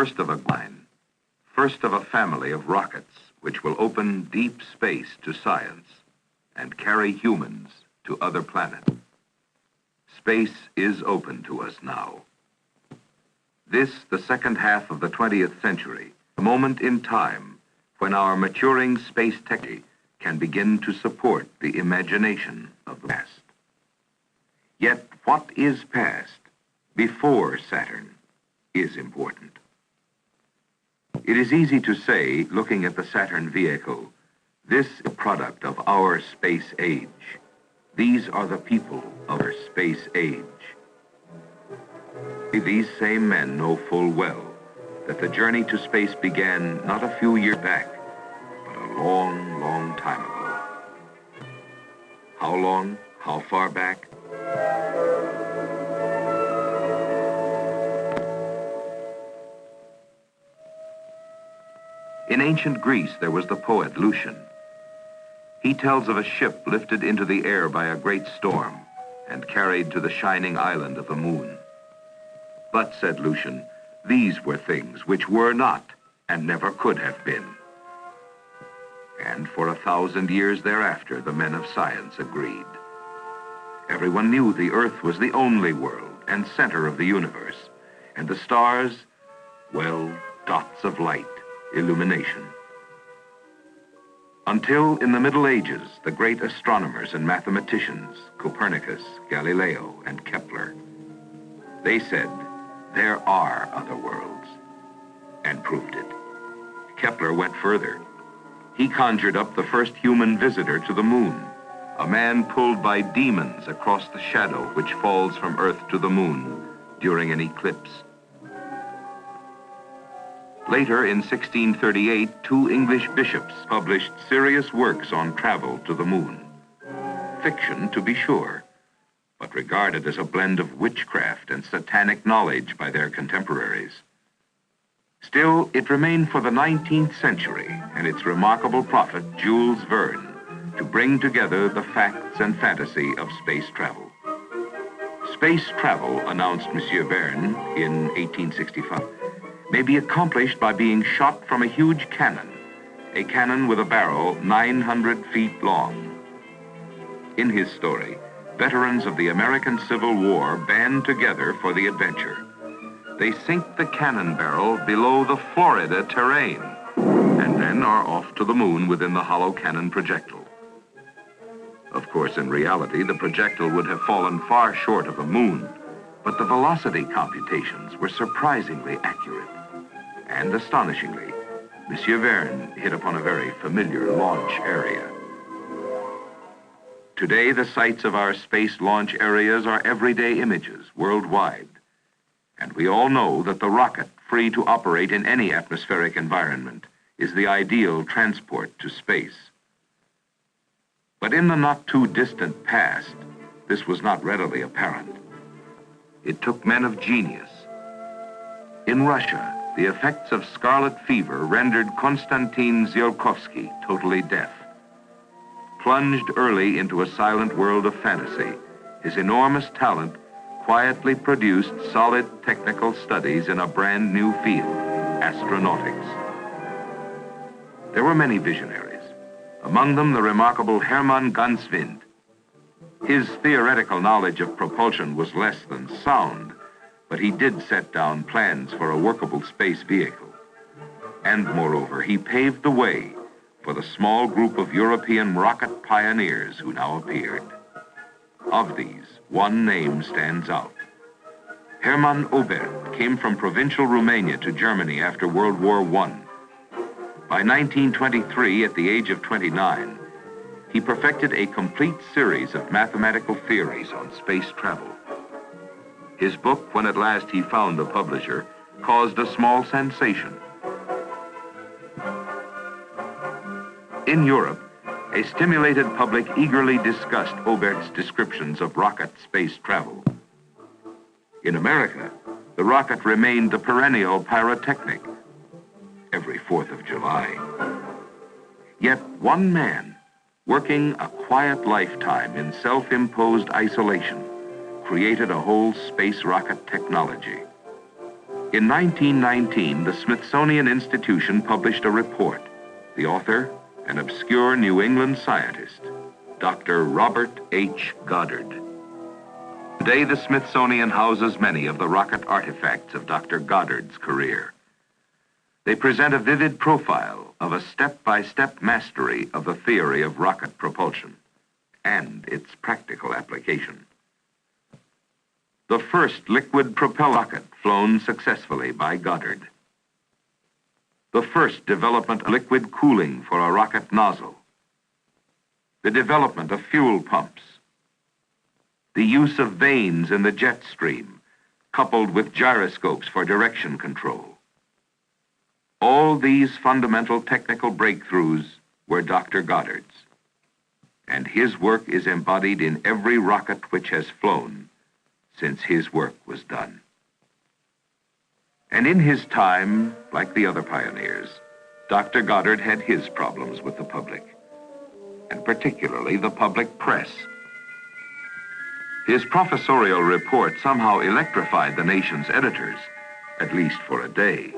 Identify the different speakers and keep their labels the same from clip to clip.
Speaker 1: first of a line, first of a family of rockets which will open deep space to science and carry humans to other planets. Space is open to us now. This, the second half of the 20th century, a moment in time when our maturing space technology can begin to support the imagination of the past. Yet what is past before Saturn is important. It is easy to say, looking at the Saturn vehicle, this is a product of our space age. These are the people of our space age. These same men know full well that the journey to space began not a few years back, but a long, long time ago. How long? How far back? In ancient Greece, there was the poet Lucian. He tells of a ship lifted into the air by a great storm and carried to the shining island of the moon. But, said Lucian, these were things which were not and never could have been. And for 1,000 years thereafter, the men of science agreed. Everyone knew the Earth was the only world and center of the universe, and the stars, well, dots of light, illumination. Until in the Middle Ages, the great astronomers and mathematicians, Copernicus, Galileo, and Kepler, they said, there are other worlds, and proved it. Kepler went further. He conjured up the first human visitor to the moon, a man pulled by demons across the shadow which falls from Earth to the moon during an eclipse. Later, in 1638, 2 English bishops published serious works on travel to the moon. Fiction, to be sure, but regarded as a blend of witchcraft and satanic knowledge by their contemporaries. Still, it remained for the 19th century and its remarkable prophet, Jules Verne, to bring together the facts and fantasy of space travel. Space travel, announced Monsieur Verne in 1865, may be accomplished by being shot from a huge cannon, a cannon with a barrel 900 feet long. In his story, veterans of the American Civil War band together for the adventure. They sink the cannon barrel below the Florida terrain and then are off to the moon within the hollow cannon projectile. Of course, in reality, the projectile would have fallen far short of the moon, but the velocity computations were surprisingly accurate. And astonishingly, Monsieur Verne hit upon a very familiar launch area. Today, the sites of our space launch areas are everyday images worldwide. And we all know that the rocket, free to operate in any atmospheric environment, is the ideal transport to space. But in the not-too-distant past, this was not readily apparent. It took men of genius. In Russia, the effects of scarlet fever rendered Konstantin Tsiolkovsky totally deaf. Plunged early into a silent world of fantasy, his enormous talent quietly produced solid technical studies in a brand new field, astronautics. There were many visionaries, among them the remarkable Hermann Ganswind. His theoretical knowledge of propulsion was less than sound, but he did set down plans for a workable space vehicle. And moreover, he paved the way for the small group of European rocket pioneers who now appeared. Of these, one name stands out. Hermann Oberth came from provincial Romania to Germany after World War I. By 1923, at the age of 29, he perfected a complete series of mathematical theories on space travel. His book, when at last he found a publisher, caused a small sensation. In Europe, a stimulated public eagerly discussed Oberth's descriptions of rocket space travel. In America, the rocket remained the perennial pyrotechnic every 4th of July. Yet one man, working a quiet lifetime in self-imposed isolation, created a whole space rocket technology. In 1919, the Smithsonian Institution published a report. The author, an obscure New England scientist, Dr. Robert H. Goddard. Today, the Smithsonian houses many of the rocket artifacts of Dr. Goddard's career. They present a vivid profile of a step-by-step mastery of the theory of rocket propulsion and its practical application. The first liquid propelled rocket flown successfully by Goddard. The first development of liquid cooling for a rocket nozzle. The development of fuel pumps. The use of vanes in the jet stream, coupled with gyroscopes for direction control. All these fundamental technical breakthroughs were Dr. Goddard's, and his work is embodied in every rocket which has flown since his work was done. And in his time, like the other pioneers, Dr. Goddard had his problems with the public, and particularly the public press. His professorial report somehow electrified the nation's editors, at least for a day.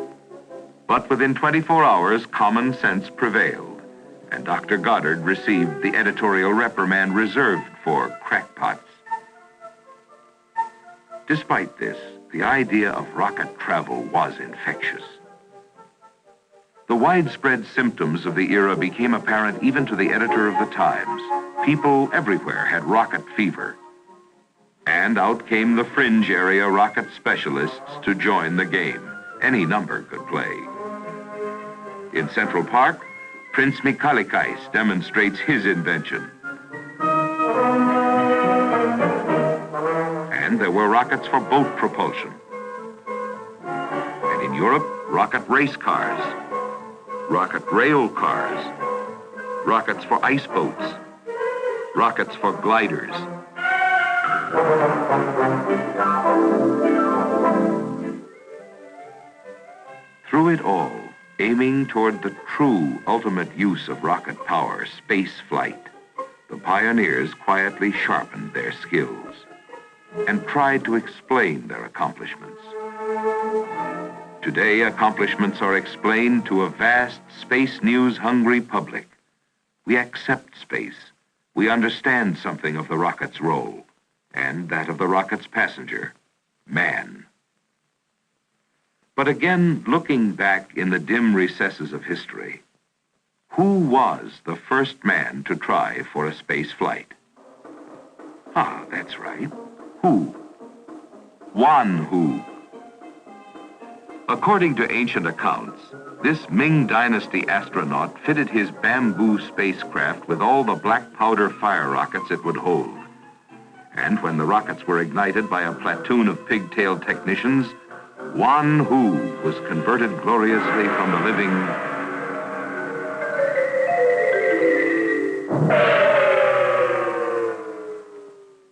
Speaker 1: But within 24 hours, common sense prevailed, and Dr. Goddard received the editorial reprimand reserved for crackpots. Despite this, the idea of rocket travel was infectious. The widespread symptoms of the era became apparent even to the editor of the Times. People everywhere had rocket fever. And out came the fringe area rocket specialists to join the game. Any number could play. In Central Park, Prince Mikalikais demonstrates his invention. And there were rockets for boat propulsion. And in Europe, rocket race cars, rocket rail cars, rockets for ice boats, rockets for gliders. Through it all, aiming toward the true ultimate use of rocket power, space flight, the pioneers quietly sharpened their skills and tried to explain their accomplishments. Today, accomplishments are explained to a vast space news-hungry public. We accept space. We understand something of the rocket's role, and that of the rocket's passenger, man. But again, looking back in the dim recesses of history, who was the first man to try for a space flight? Ah, that's right. Who? Wan Hu. According to ancient accounts, this Ming Dynasty astronaut fitted his bamboo spacecraft with all the black powder fire rockets it would hold. And when the rockets were ignited by a platoon of pigtailed technicians, Wan Hu was converted gloriously from the living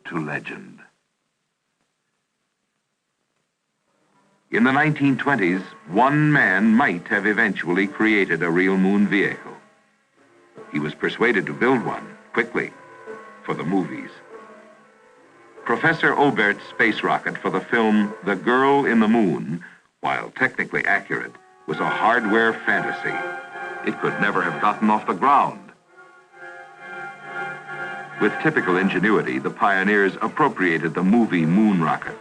Speaker 1: to legend. In the 1920s, one man might have eventually created a real moon vehicle. He was persuaded to build one, quickly, for the movies. Professor Obert's space rocket for the film The Girl in the Moon, while technically accurate, was a hardware fantasy. It could never have gotten off the ground. With typical ingenuity, the pioneers appropriated the movie moon rocket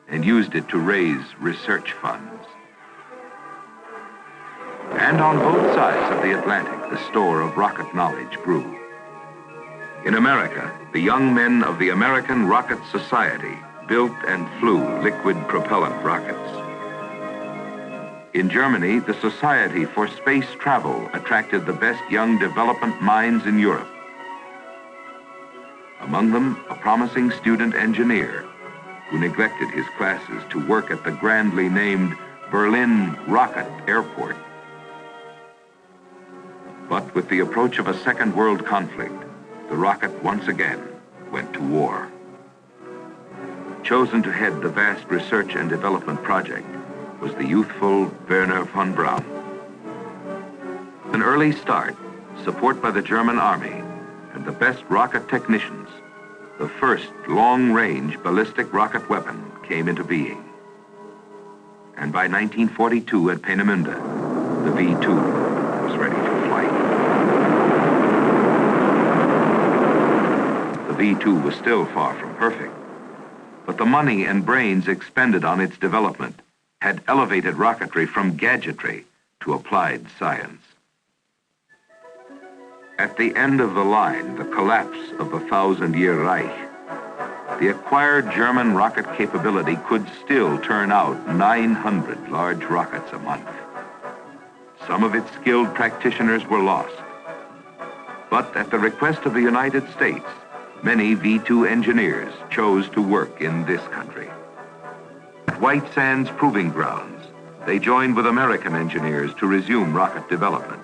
Speaker 1: and used it to raise research funds. And on both sides of the Atlantic, the store of rocket knowledge grew. In America, the young men of the American Rocket Society built and flew liquid propellant rockets. In Germany, the Society for Space Travel attracted the best young development minds in Europe. Among them, a promising student engineer who neglected his classes to work at the grandly named Berlin Rocket Airport. But with the approach of a Second World conflict, the rocket once again went to war. Chosen to head the vast research and development project was the youthful Werner von Braun. An early start, support by the German army, and the best rocket technicians, the first long-range ballistic rocket weapon came into being. and by 1942 at Peenemünde, the V-2 was ready for flight. The V-2 was still far from perfect, but the money and brains expended on its development had elevated rocketry from gadgetry to applied science. At the end of the line, the collapse of the 1,000-year Reich, the acquired German rocket capability could still turn out 900 large rockets a month. Some of its skilled practitioners were lost. But at the request of the United States, many V-2 engineers chose to work in this country. At White Sands Proving Grounds, they joined with American engineers to resume rocket development.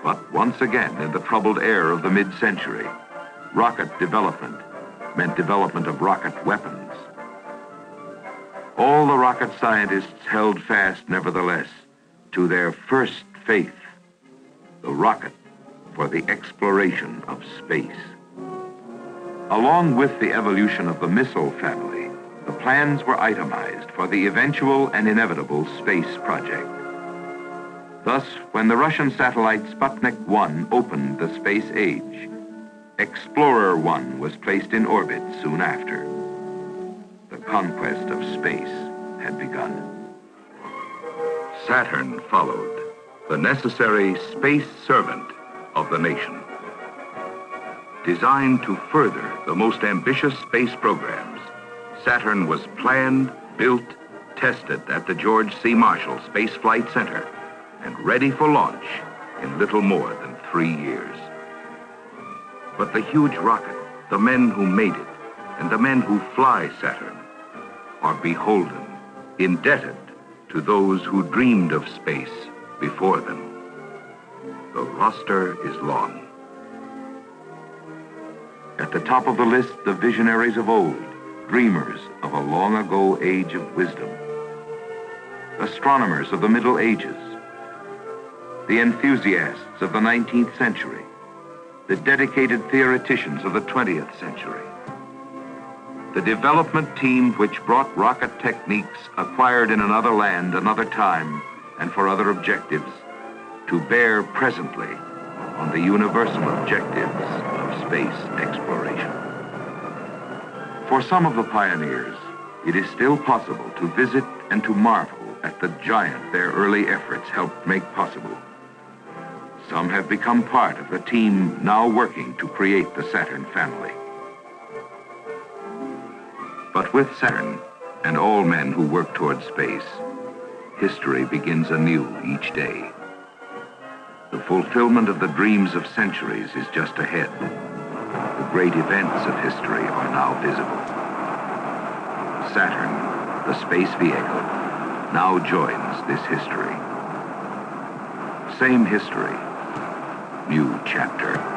Speaker 1: But once again, in the troubled air of the mid-century, rocket development meant development of rocket weapons. All the rocket scientists held fast, nevertheless, to their first faith, the rocket for the exploration of space. Along with the evolution of the missile family, the plans were itemized for the eventual and inevitable space project. Thus, when the Russian satellite Sputnik 1 opened the space age, Explorer 1 was placed in orbit soon after. The conquest of space had begun. Saturn followed, the necessary space servant of the nation. Designed to further the most ambitious space programs, Saturn was planned, built, tested at the George C. Marshall Space Flight Center, and ready for launch in little more than 3 years. But the huge rocket, the men who made it, and the men who fly Saturn are beholden, indebted to those who dreamed of space before them. The roster is long. At the top of the list, the visionaries of old, dreamers of a long-ago age of wisdom. Astronomers of the Middle Ages, the enthusiasts of the 19th century, the dedicated theoreticians of the 20th century. The development team which brought rocket techniques acquired in another land, another time, and for other objectives, to bear presently on the universal objectives of space exploration. For some of the pioneers, it is still possible to visit and to marvel at the giant their early efforts helped make possible. Some have become part of the team now working to create the Saturn family. But with Saturn and all men who work toward space, history begins anew each day. The fulfillment of the dreams of centuries is just ahead. The great events of history are now visible. Saturn, the space vehicle, now joins this history. Same history, new chapter.